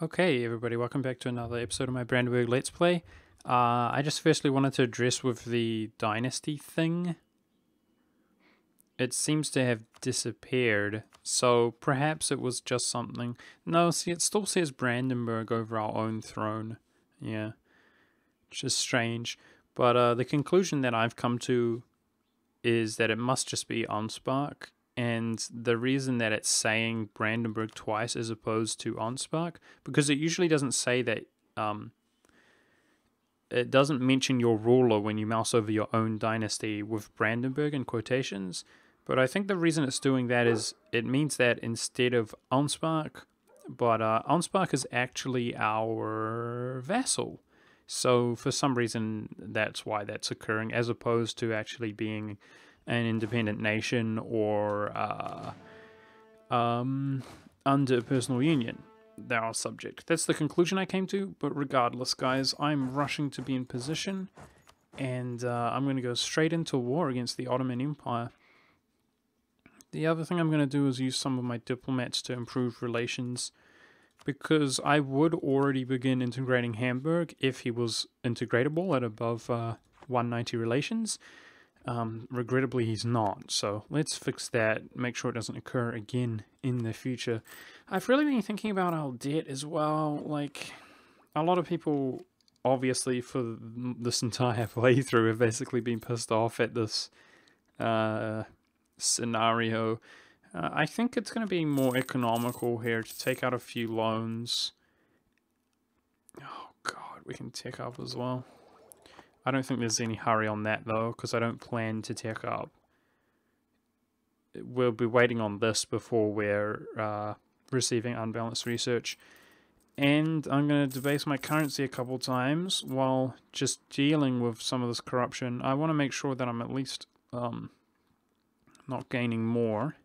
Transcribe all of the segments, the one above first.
Okay, everybody, welcome back to another episode of my Brandenburg Let's Play. I just firstly wanted to address with the dynasty thing. It seems to have disappeared, so perhaps it was just something. No, see, it still says Brandenburg over our own throne. Yeah, which is strange. But the conclusion that I've come to is that it must just be Ansbach. And the reason that it's saying Brandenburg twice as opposed to Ansbach, because it usually doesn't say that, it doesn't mention your ruler when you mouse over your own dynasty with Brandenburg in quotations. But I think the reason it's doing that is it means that instead of Ansbach, but Ansbach is actually our vassal. So for some reason, that's why that's occurring, as opposed to actually being an independent nation or under a personal union. They are subject. That's the conclusion I came to, but regardless, guys, I'm rushing to be in position, and I'm going to go straight into war against the Ottoman Empire. The other thing I'm going to do is use some of my diplomats to improve relations, because I would already begin integrating Hamburg if he was integratable at above 190 relations. Regrettably, he's not, so let's fix that, make sure it doesn't occur again in the future. I've really been thinking about our debt as well. Like, a lot of people, obviously, for this entire playthrough have basically been pissed off at this scenario. I think it's going to be more economical here to take out a few loans. Oh god, we can tech up as well. I don't think there's any hurry on that though, because I don't plan to tech up. We'll be waiting on this before we're receiving unbalanced research. And I'm going to debase my currency a couple times while just dealing with some of this corruption. I want to make sure that I'm at least not gaining more.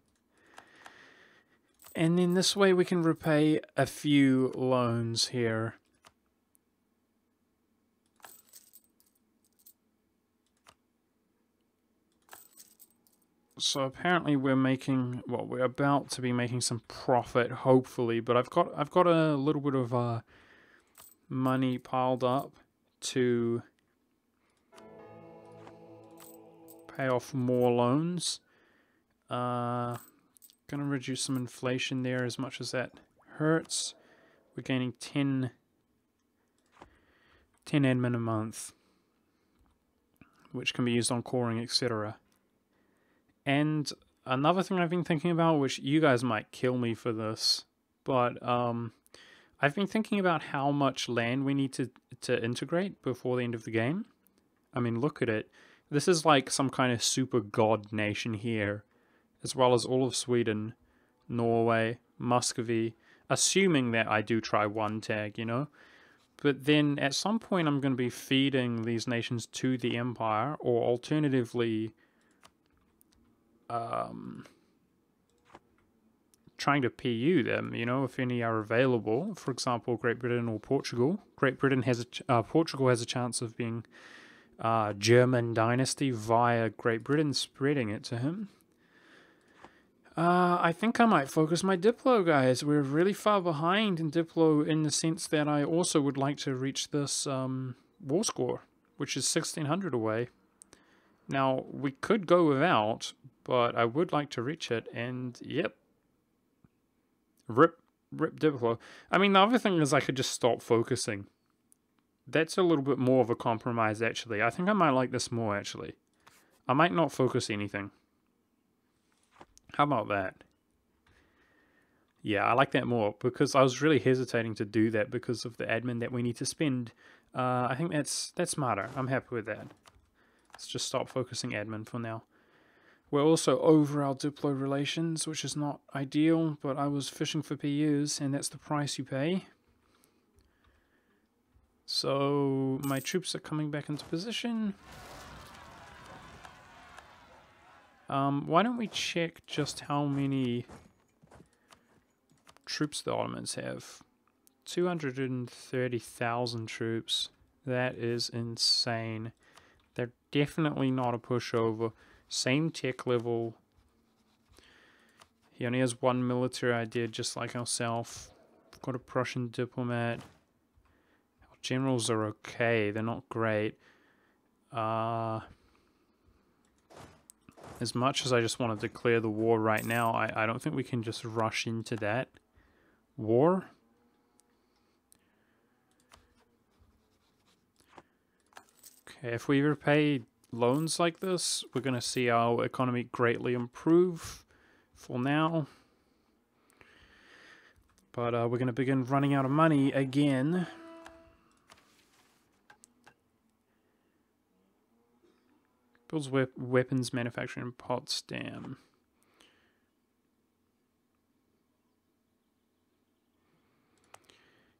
And then this way we can repay a few loans here. So apparently we're making, well, we're about to be making some profit, hopefully. But I've got a little bit of money piled up to pay off more loans. Gonna reduce some inflation there as much as that hurts. We're gaining 10 admin a month, which can be used on coring, etc. And another thing I've been thinking about, which you guys might kill me for this, but I've been thinking about how much land we need to integrate before the end of the game. I mean, look at it. This is like some kind of super god nation here, as well as all of Sweden, Norway, Muscovy, assuming that I do try one tag, you know? But then at some point I'm going to be feeding these nations to the Empire, or alternatively trying to PU them, you know, if any are available. For example, Great Britain or Portugal. Portugal has a chance of being German dynasty via Great Britain spreading it to him. I think I might focus my Diplo, guys. We're really far behind in Diplo in the sense that I also would like to reach this war score, which is 1600 away. Now, we could go without, but I would like to reach it, and yep. Rip Diplo. I mean, the other thing is I could just stop focusing. That's a little bit more of a compromise, actually. I think I might like this more, actually. I might not focus anything. How about that? Yeah, I like that more, because I was really hesitating to do that because of the admin that we need to spend. I think that's smarter. I'm happy with that. Let's just stop focusing admin for now. We're also over our Diplo relations, which is not ideal, but I was fishing for PUs, and that's the price you pay. So my troops are coming back into position. Why don't we check just how many troops the Ottomans have? 230,000 troops. That is insane. They're definitely not a pushover. Same tech level. He only has one military idea, just like ourselves. Got a Prussian diplomat. Our generals are okay. They're not great. As much as I just want to declare the war right now, I don't think we can just rush into that war. Okay, if we repay loans like this, we're going to see our economy greatly improve for now. But we're going to begin running out of money again. Builds weapons manufacturing in Potsdam.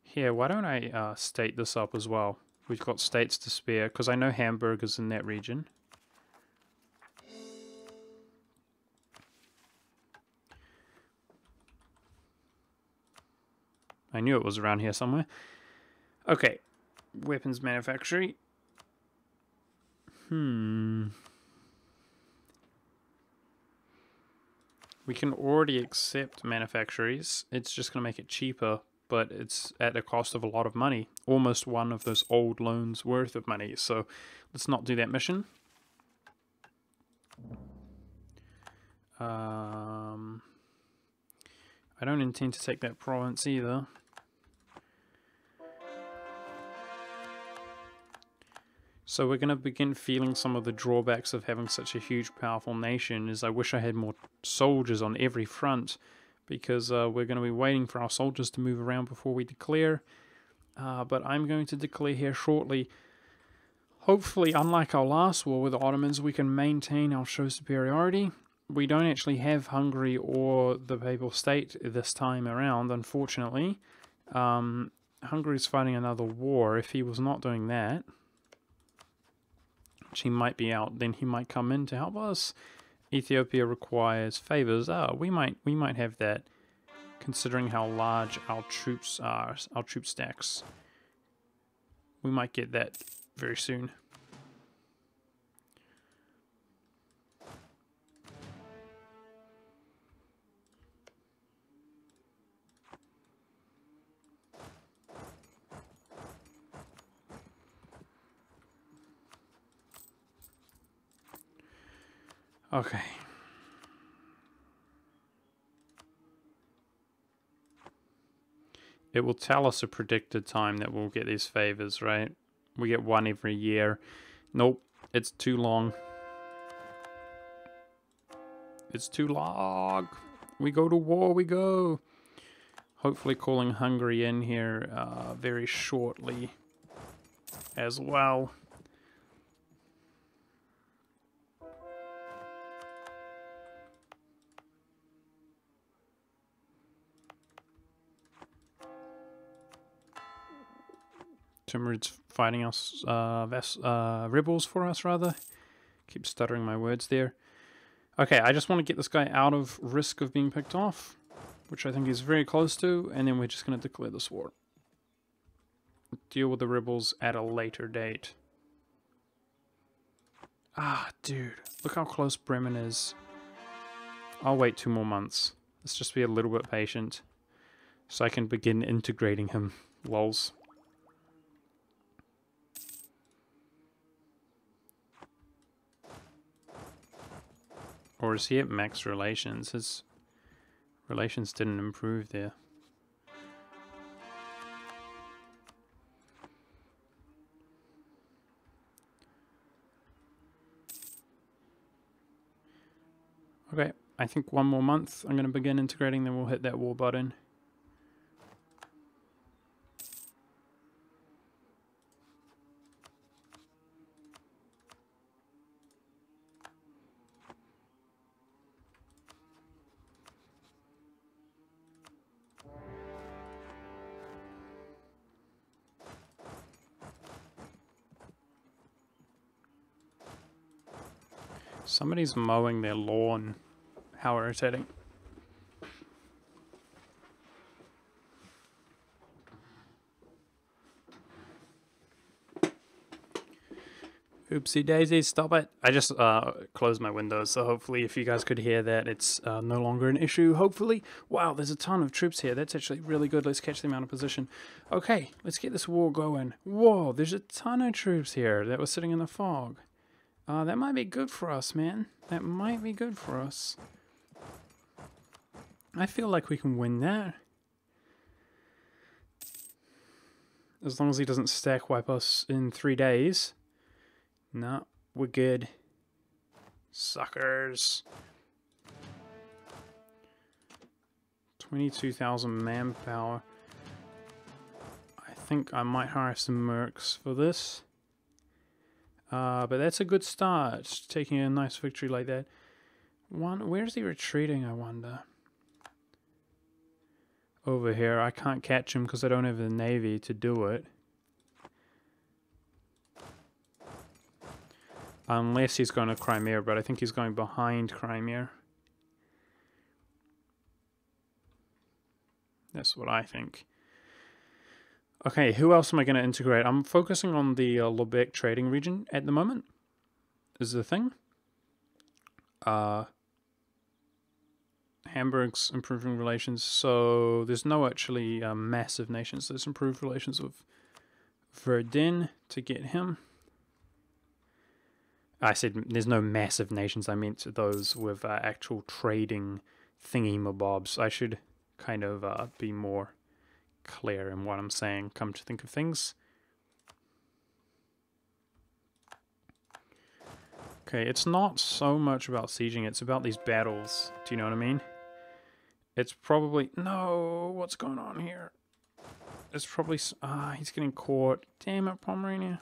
Here, why don't I state this up as well? We've got states to spare, because I know Hamburg is in that region. I knew it was around here somewhere. Okay, weapons manufacturing. We can already accept manufactories. It's just going to make it cheaper, but it's at the cost of a lot of money. Almost one of those old loans worth of money. So let's not do that mission. I don't intend to take that province either. So we're going to begin feeling some of the drawbacks of having such a huge, powerful nation. Is I wish I had more soldiers on every front, because we're going to be waiting for our soldiers to move around before we declare. But I'm going to declare here shortly. Hopefully, unlike our last war with the Ottomans, we can maintain our show superiority. We don't actually have Hungary or the Papal State this time around, unfortunately. Hungary's fighting another war. If he was not doing that, he might be out, then he might come in to help us. Ethiopia requires favors. We might have that, considering how large our troops are, our troop stacks. We might get that very soon. Okay. It will tell us a predicted time that we'll get these favors, right? We get one every year. Nope, it's too long. It's too long. We go to war, we go. Hopefully calling Hungary in here very shortly as well. Timur's fighting us, rebels for us, rather. Keep stuttering my words there. Okay, I just want to get this guy out of risk of being picked off, which I think he's very close to, and then we're just going to declare this war. Deal with the rebels at a later date. Ah, dude, look how close Bremen is. I'll wait 2 more months. Let's just be a little bit patient, so I can begin integrating him. Lols. Or is he at max relations? His relations didn't improve there. Okay, I think 1 more month. I'm going to begin integrating, then we'll hit that war button. Somebody's mowing their lawn. How irritating. Oopsie daisy, stop it. I just closed my windows, so hopefully if you guys could hear that, it's no longer an issue, hopefully. Wow, there's a ton of troops here. That's actually really good. Let's catch them out of position. Okay, let's get this war going. Whoa, there's a ton of troops here that were sitting in the fog. That might be good for us, man. That might be good for us. I feel like we can win that. As long as he doesn't stack wipe us in 3 days. No, we're good. Suckers. 22,000 manpower. I think I might hire some mercs for this. But that's a good start, taking a nice victory like that. Where's he retreating, I wonder? Over here. I can't catch him because I don't have the navy to do it. Unless he's going to Crimea, but I think he's going behind Crimea. That's what I think. Okay, who else am I going to integrate? I'm focusing on the Lubeck trading region at the moment. Is the thing. Hamburg's improving relations, so there's no actually massive nations. There's improved relations with Verdun to get him. I said there's no massive nations. I meant those with actual trading thingy-mabobs. I should kind of be more clear in what I'm saying, come to think of things. Okay, it's not so much about sieging, it's about these battles. Do you know what I mean? It's probably... No, what's going on here? It's probably... he's getting caught. Damn it, Pomerania.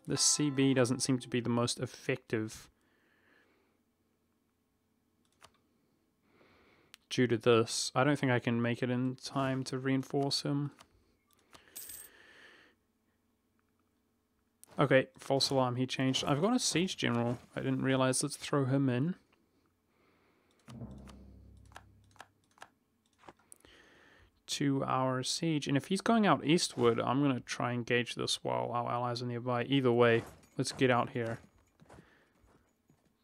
The CB doesn't seem to be the most effective due to this. I don't think I can make it in time to reinforce him. Okay, false alarm, he changed. I've got a siege general. I didn't realize. Let's throw him in. Two-hour siege. And if he's going out eastward, I'm going to try and engage this while our allies are nearby. Either way, let's get out here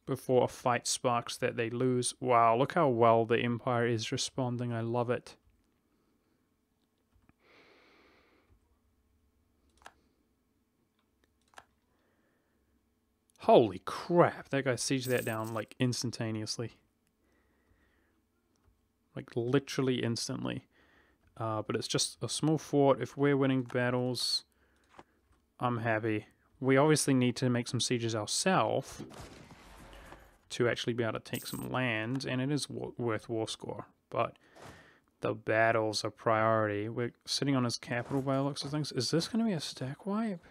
before a fight sparks that they lose. Wow, look how well the Empire is responding. I love it. Holy crap, that guy sieged that down like instantaneously. Like literally instantly. But it's just a small fort. If we're winning battles, I'm happy. We obviously need to make some sieges ourselves to actually be able to take some land, and it is worth war score. But the battles are priority. We're sitting on his capital by the looks of things. Is this going to be a stack wipe?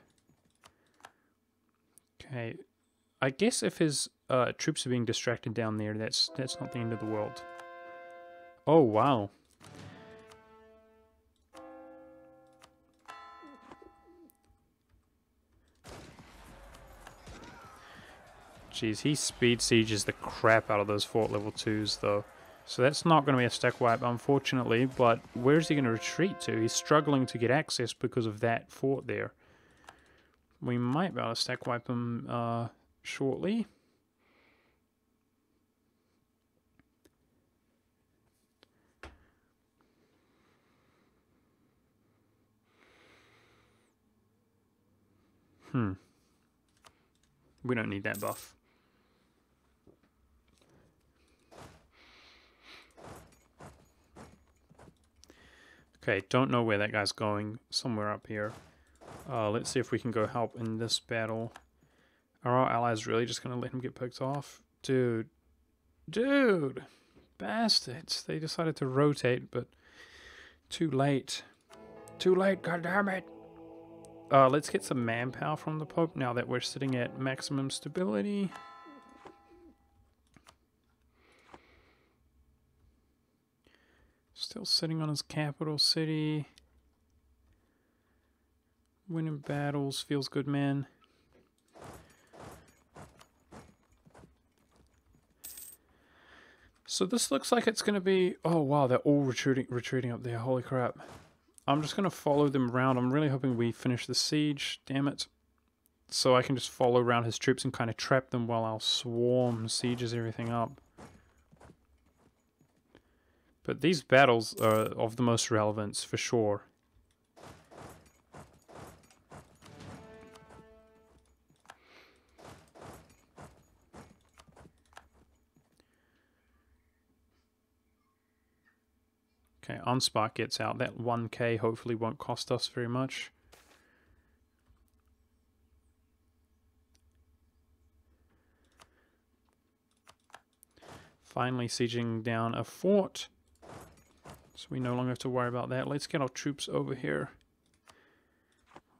Okay. I guess if his troops are being distracted down there, that's not the end of the world. Oh, wow. Jeez, he speed sieges the crap out of those fort level 2s, though. So that's not going to be a stack wipe, unfortunately, but where's he going to retreat to? He's struggling to get access because of that fort there. We might be able to stack wipe him shortly. We don't need that buff. Okay, don't know where that guy's going. Somewhere up here. Let's see if we can go help in this battle. Are our allies really just going to let him get picked off? Dude. Dude! Bastards. They decided to rotate, but too late. Too late, goddammit! Let's get some manpower from the Pope now that we're sitting at maximum stability. Still sitting on his capital city. Winning battles feels good, man. So this looks like it's going to be... Oh, wow, they're all retreating up there. Holy crap. I'm just going to follow them around. I'm really hoping we finish the siege, damn it. So I can just follow around his troops and kind of trap them while our swarm sieges everything up. But these battles are of the most relevance, for sure. Okay, Unspark gets out. That 1k hopefully won't cost us very much. Finally sieging down a fort. So we no longer have to worry about that. Let's get our troops over here.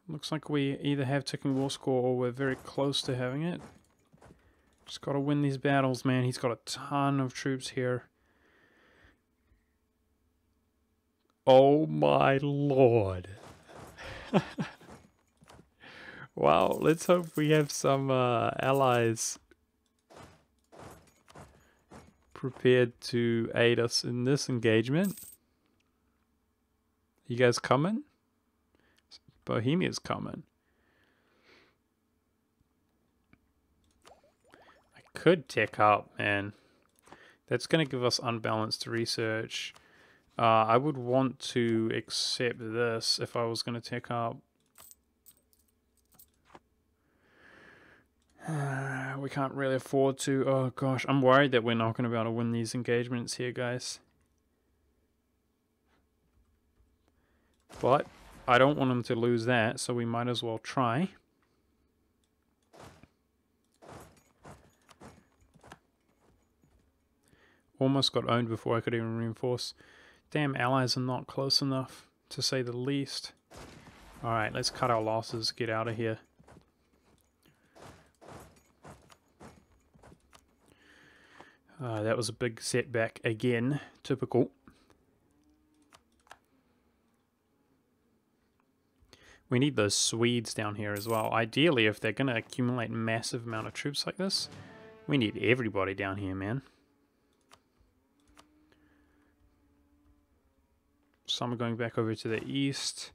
Looks like we either have ticking war score or we're very close to having it. Just gotta win these battles, man. He's got a ton of troops here. Oh my lord. Wow, let's hope we have some allies prepared to aid us in this engagement. You guys coming? Bohemia's coming. I could tech up, man. That's going to give us unbalanced research. I would want to accept this if I was going to tech up. We can't really afford to. Oh gosh, I'm worried that we're not going to be able to win these engagements here, guys. But I don't want them to lose that, so we might as well try. Almost got owned before I could even reinforce. Damn, allies are not close enough, to say the least. Alright, let's cut our losses, get out of here. That was a big setback again, typical. We need those Swedes down here as well. Ideally, if they're going to accumulate massive amount of troops like this, we need everybody down here, man. Some are going back over to the east.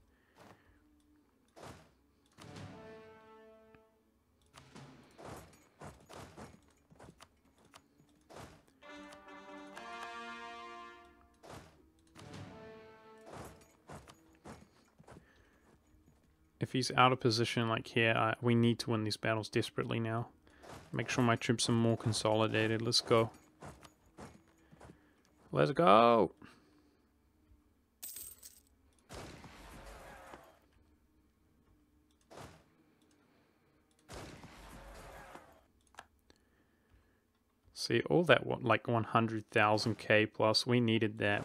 If he's out of position like here, we need to win these battles desperately now. Make sure my troops are more consolidated. Let's go. Let's go! See, all that, what, like 100,000k plus, we needed that.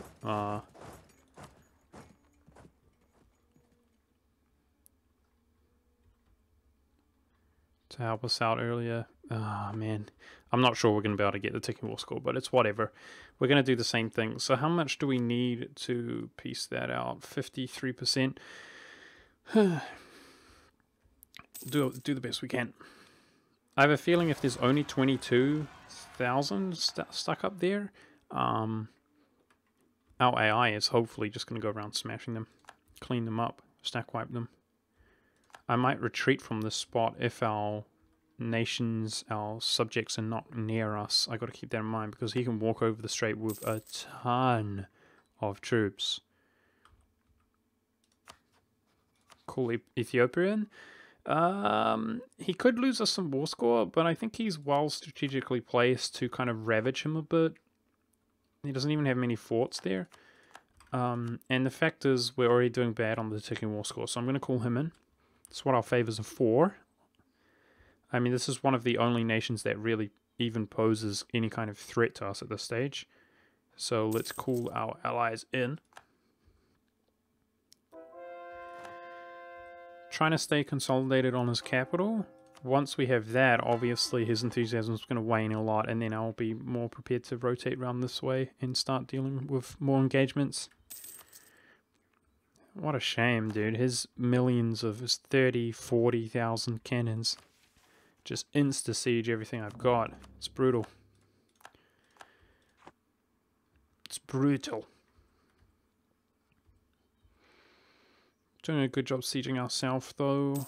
To help us out earlier. Ah, man. I'm not sure we're going to be able to get the ticking war score, but it's whatever. We're going to do the same thing. So how much do we need to piece that out? 53%. do the best we can. I have a feeling if there's only 22,000 stuck up there, our AI is hopefully just going to go around smashing them, clean them up, stack wipe them. I might retreat from this spot if our nations, our subjects are not near us. I got to keep that in mind because he can walk over the strait with a ton of troops. Cool Ethiopian. He could lose us some war score, but I think he's well strategically placed to kind of ravage him a bit. He doesn't even have many forts there. And the fact is, we're already doing bad on the ticking war score, so I'm going to call him in. That's what our favors are for. I mean, this is one of the only nations that really even poses any kind of threat to us at this stage. So let's call our allies in. Trying to stay consolidated on his capital. Once we have that, obviously his enthusiasm is going to wane a lot, and then I'll be more prepared to rotate around this way and start dealing with more engagements. What a shame, dude. His millions of his 30, 40,000 cannons just insta-siege everything I've got. It's brutal. It's brutal. Doing a good job sieging ourselves, though.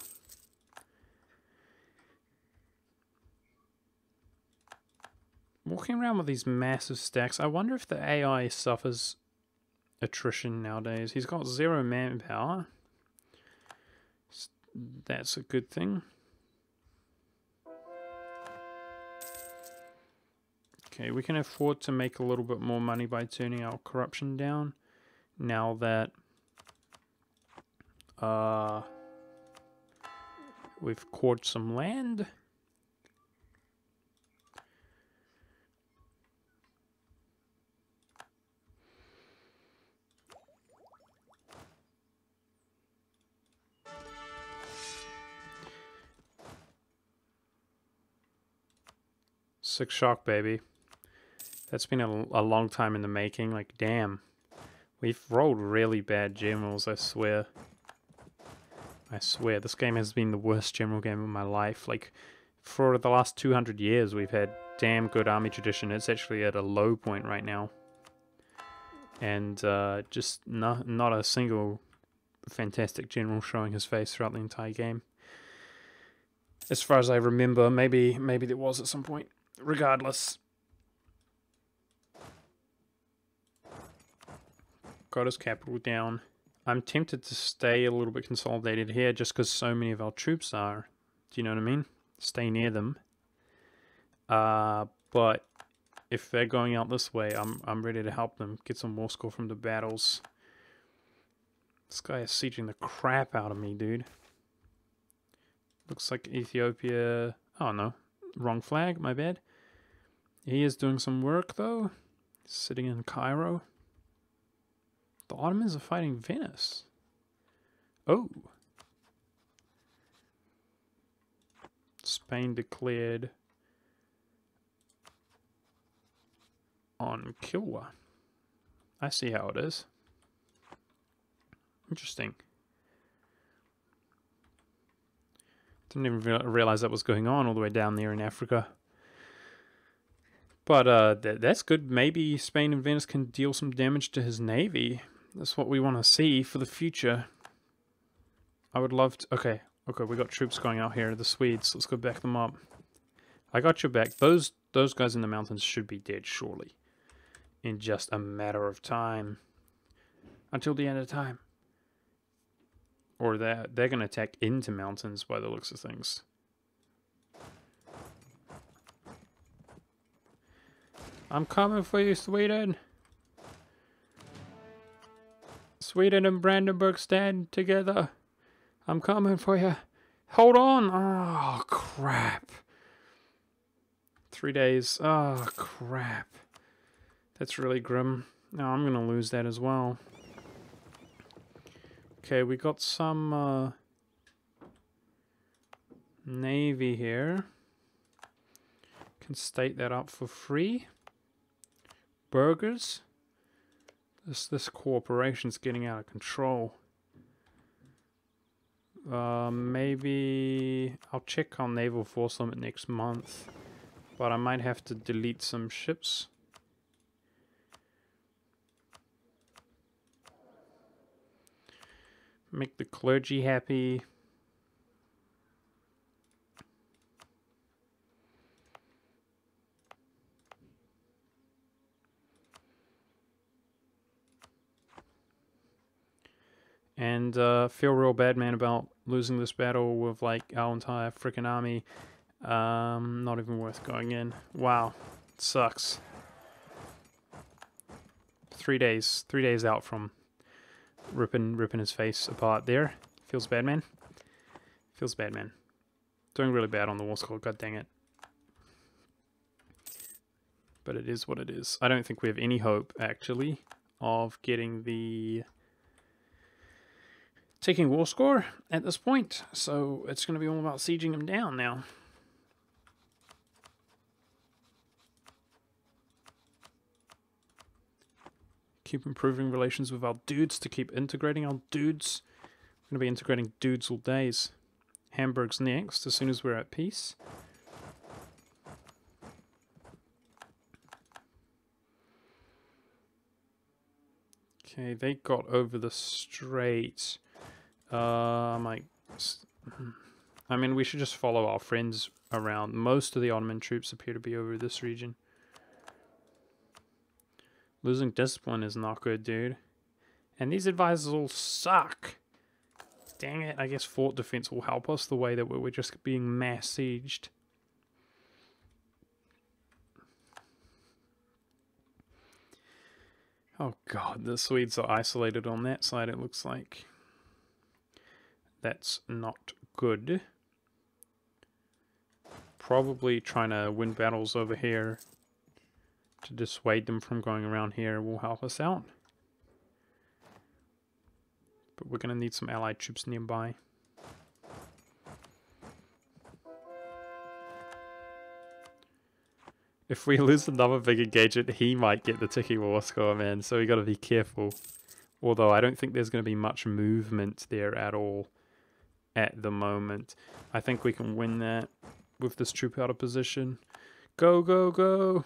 Walking around with these massive stacks. I wonder if the AI suffers attrition nowadays. He's got 0 manpower. That's a good thing. Okay, we can afford to make a little bit more money by turning our corruption down. Now that we've cored some land. Six shock, baby. That's been a long time in the making. Like, damn. We've rolled really bad generals, I swear. I swear, this game has been the worst general game of my life. Like, for the last 200 years, we've had damn good army tradition. It's actually at a low point right now. And just not a single fantastic general showing his face throughout the entire game. As far as I remember, maybe there was at some point. Regardless. Got his capital down. I'm tempted to stay a little bit consolidated here just because so many of our troops are. Do you know what I mean? Stay near them. But if they're going out this way, I'm ready to help them get some war score from the battles. This guy is sieging the crap out of me, dude. Looks like Ethiopia... Oh, no. Wrong flag, my bad. He is doing some work, though. He's sitting in Cairo. The Ottomans are fighting Venice. Oh. Spain declared on Kilwa. I see how it is. Interesting. Didn't even realize that was going on all the way down there in Africa. But that's good. Maybe Spain and Venice can deal some damage to his navy. That's what we want to see for the future. I would love to... Okay, we got troops going out here. The Swedes. Let's go back them up. I got your back. Those guys in the mountains should be dead, surely. In just a matter of time. Until the end of time. Or they're going to attack into mountains by the looks of things. I'm coming for you, Sweden. Sweden and Brandenburg stand together. I'm coming for you. Hold on. Oh, crap. 3 days. Oh, crap. That's really grim. Now I'm going to lose that as well. Okay, we got some navy here. Can state that up for free. Burgers. This corporation's getting out of control. Maybe I'll check on naval force limit next month, but I might have to delete some ships. Make the clergy happy. And feel real bad, man, about losing this battle with like our entire freaking army. Not even worth going in. Wow, it sucks. 3 days. 3 days out from ripping his face apart there. Feels bad, man. Feels bad, man. Doing really bad on the war score, god dang it. But it is what it is. I don't think we have any hope, actually, of getting the taking war score at this point. So it's going to be all about sieging him down now. Keep improving relations with our dudes to keep integrating our dudes. We're going to be integrating dudes all days. Hamburg's next, as soon as we're at peace. Okay, they got over the strait. I mean, we should just follow our friends around. Most of the Ottoman troops appear to be over this region. Losing discipline is not good, dude. And these advisors all suck. Dang it, I guess fort defense will help us the way that we're just being mass sieged. Oh god, the Swedes are isolated on that side, it looks like. That's not good. Probably trying to win battles over here to dissuade them from going around here will help us out. But we're going to need some allied troops nearby. If we lose another big engagement, he might get the Tiki War score, man. So we got to be careful. Although I don't think there's going to be much movement there at all at the moment. I think we can win that with this troop out of position. Go, go, go!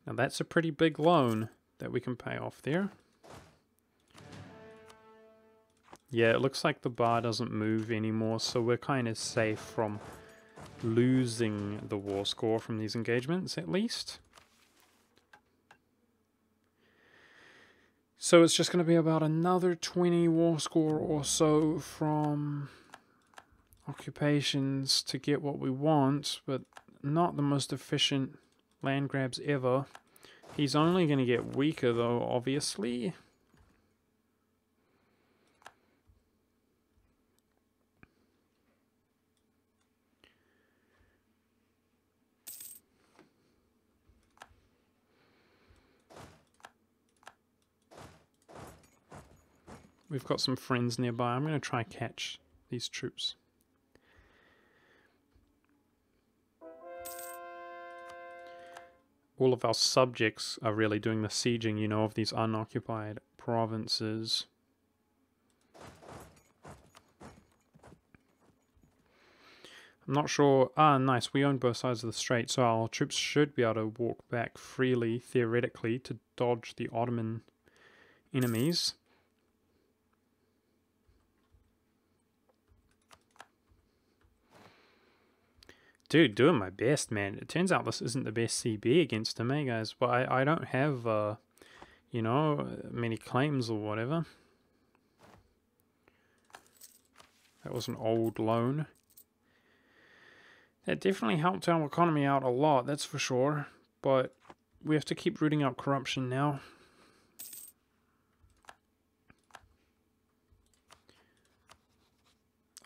Now that's a pretty big loan that we can pay off there. Yeah, it looks like the bar doesn't move anymore, so we're kind of safe from losing the war score from these engagements, at least. So it's just going to be about another 20 war score or so from occupations to get what we want, but not the most efficient land grabs ever. He's only going to get weaker though, obviously. We've got some friends nearby. I'm going to try catch these troops. All of our subjects are really doing the sieging, you know, of these unoccupied provinces. I'm not sure. Ah, nice. We own both sides of the strait, so our troops should be able to walk back freely, theoretically, to dodge the Ottoman enemies. Dude, doing my best, man. It turns out this isn't the best CB against him, eh, guys? But I don't have, you know, many claims or whatever. That was an old loan. That definitely helped our economy out a lot, that's for sure. But we have to keep rooting out corruption now.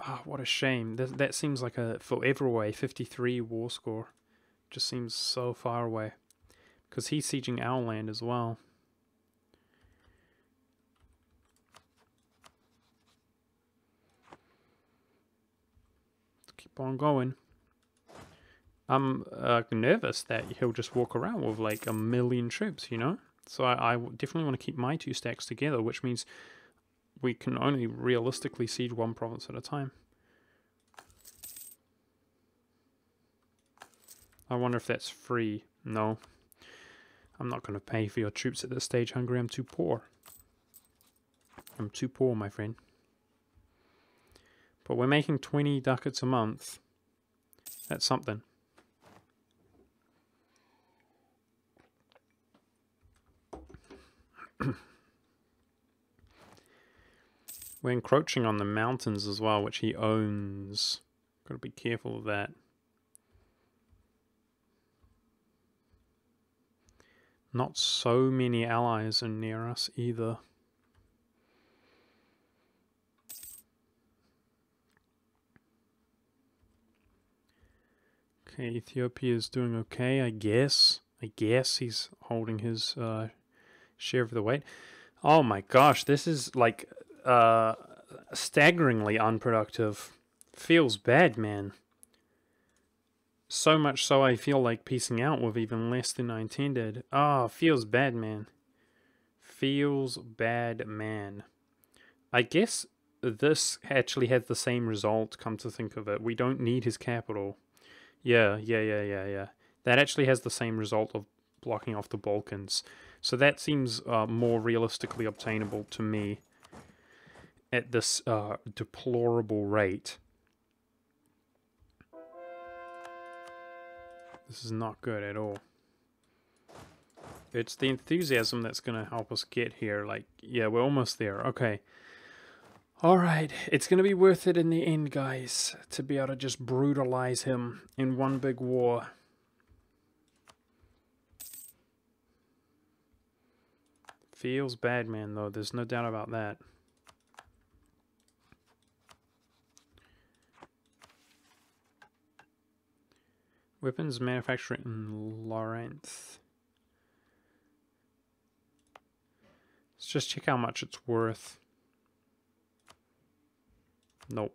Ah, what a shame. That seems like a forever away 53 war score. Just seems so far away. Because he's sieging our land as well. Let's keep on going. I'm nervous that he'll just walk around with like 1 million troops, you know? So I definitely want to keep my 2 stacks together, which means we can only realistically siege one province at a time. I wonder if that's free. No. I'm not going to pay for your troops at this stage, Hungary. I'm too poor. I'm too poor, my friend. But we're making 20 ducats a month. That's something. We're encroaching on the mountains as well, which he owns. Got to be careful of that. Not so many allies are near us either. Okay, Ethiopia is doing okay, I guess. I guess he's holding his share of the weight. Oh my gosh, this is like staggeringly unproductive. Feels bad, man. So much so I feel like piecing out with even less than I intended. Ah, feels bad, man. Feels bad, man. I guess this actually has the same result, come to think of it. We don't need his capital. Yeah. That actually has the same result of blocking off the Balkans. So that seems more realistically obtainable to me at this deplorable rate. This is not good at all. It's the enthusiasm that's going to help us get here. Like, yeah, we're almost there. Okay. Alright, it's going to be worth it in the end, guys, to be able to just brutalize him in one big war. Feels bad, man, though. There's no doubt about that. Weapons manufactured in Lawrence. Let's just check how much it's worth. Nope.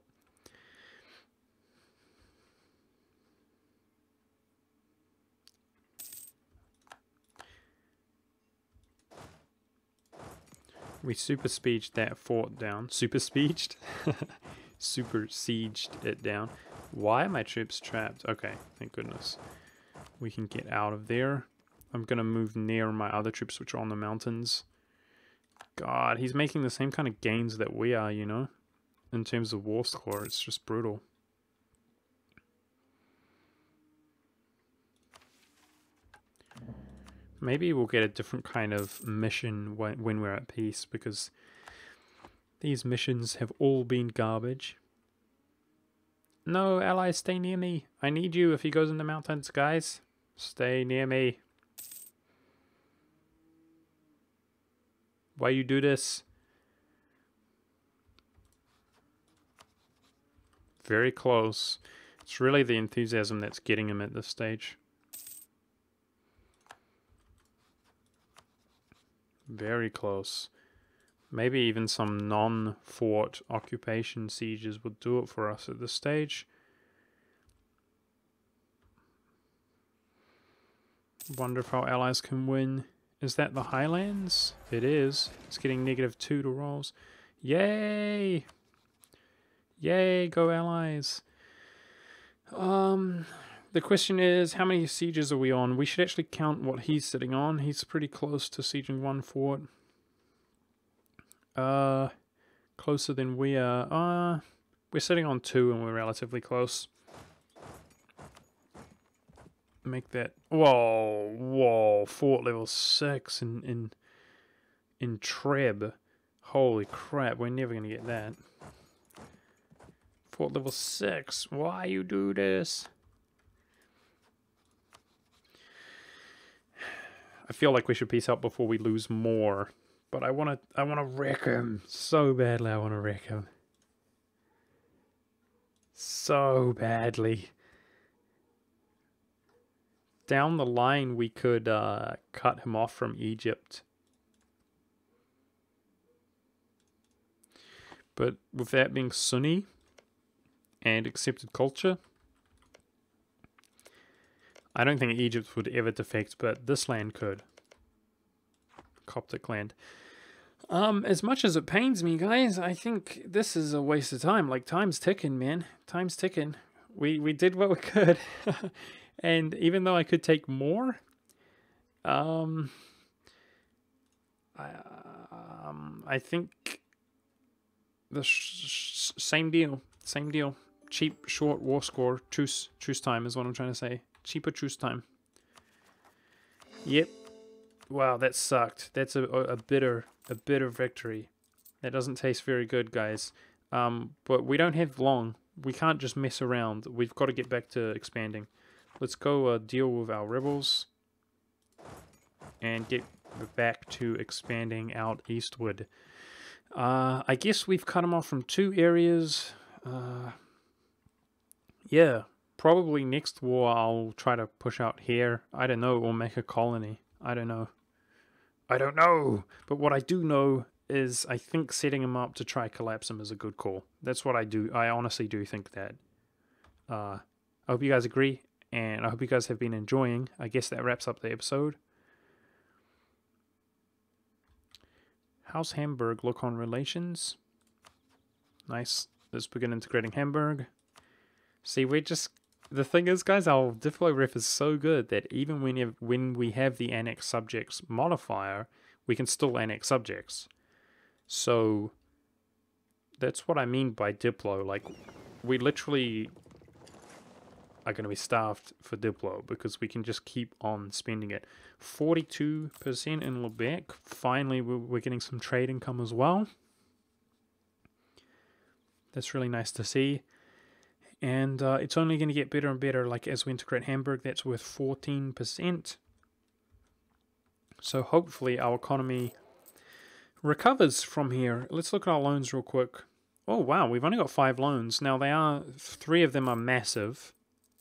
We super sieged that fort down. Super sieged? Super sieged it down. Why are my troops trapped? Okay, thank goodness. We can get out of there. I'm going to move near my other troops, which are on the mountains. God, he's making the same kind of gains that we are, you know? In terms of war score, it's just brutal. Maybe we'll get a different kind of mission when we're at peace, because these missions have all been garbage. No, allies, stay near me. I need you if he goes in the mountains, guys. Stay near me. Why you do this? Very close. It's really the enthusiasm that's getting him at this stage. Very close. Maybe even some non-fort occupation sieges would do it for us at this stage. Wonder if our allies can win. Is that the Highlands? It is. It's getting -2 to rolls. Yay! Yay, go allies. The question is, how many sieges are we on? We should actually count what he's sitting on. He's pretty close to sieging one fort. Closer than we are. We're sitting on 2 and we're relatively close. Make that. Whoa, whoa! Fort level 6 in Treb. Holy crap! We're never gonna get that. Fort level 6. Why you do this? I feel like we should peace out before we lose more. But I wanna wreck him so badly. I wanna wreck him so badly. Down the line, we could cut him off from Egypt. But with that being Sunni and accepted culture, I don't think Egypt would ever defect, but this land could. Coptic land. As much as it pains me, guys, I think this is a waste of time. Like, time's ticking, man. Time's ticking. We did what we could. And even though I could take more, I think the same deal. Cheap, short war score. Truce time is what I'm trying to say. Cheaper truce time. Yep. Wow, that sucked. That's a bitter victory. That doesn't taste very good, guys. But we don't have long. We can't just mess around. We've got to get back to expanding. Let's go deal with our rebels and get back to expanding out eastward. I guess we've cut them off from 2 areas. Yeah, probably next war I'll try to push out here. I don't know, or make a colony. I don't know. But what I do know is I think setting him up to try collapse him is a good call. That's what I do. I honestly do think that. I hope you guys agree. And I hope you guys have been enjoying. I guess that wraps up the episode. How's Hamburg look on relations? Nice. Let's begin integrating Hamburg. See, we're just The thing is, guys, our Diplo ref is so good that even when we have the annex subjects modifier, we can still annex subjects. So that's what I mean by Diplo. Like, we literally are going to be starved for Diplo because we can just keep on spending it. 42% in Lubeck. Finally, we're getting some trade income as well. That's really nice to see. And it's only going to get better and better. Like, as we integrate Hamburg, that's worth 14%. So hopefully our economy recovers from here. Let's look at our loans real quick. Oh, wow, we've only got 5 loans. Now, 3 of them are massive.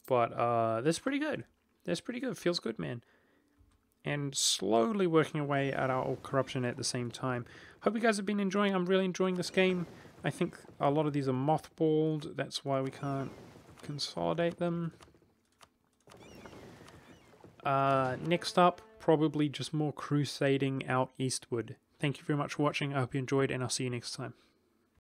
But that's pretty good. That's pretty good. Feels good, man. And slowly working away at our corruption at the same time. Hope you guys have been enjoying. I'm really enjoying this game. I think a lot of these are mothballed. That's why we can't consolidate them. Next up, probably just more crusading out eastward. Thank you very much for watching. I hope you enjoyed, and I'll see you next time.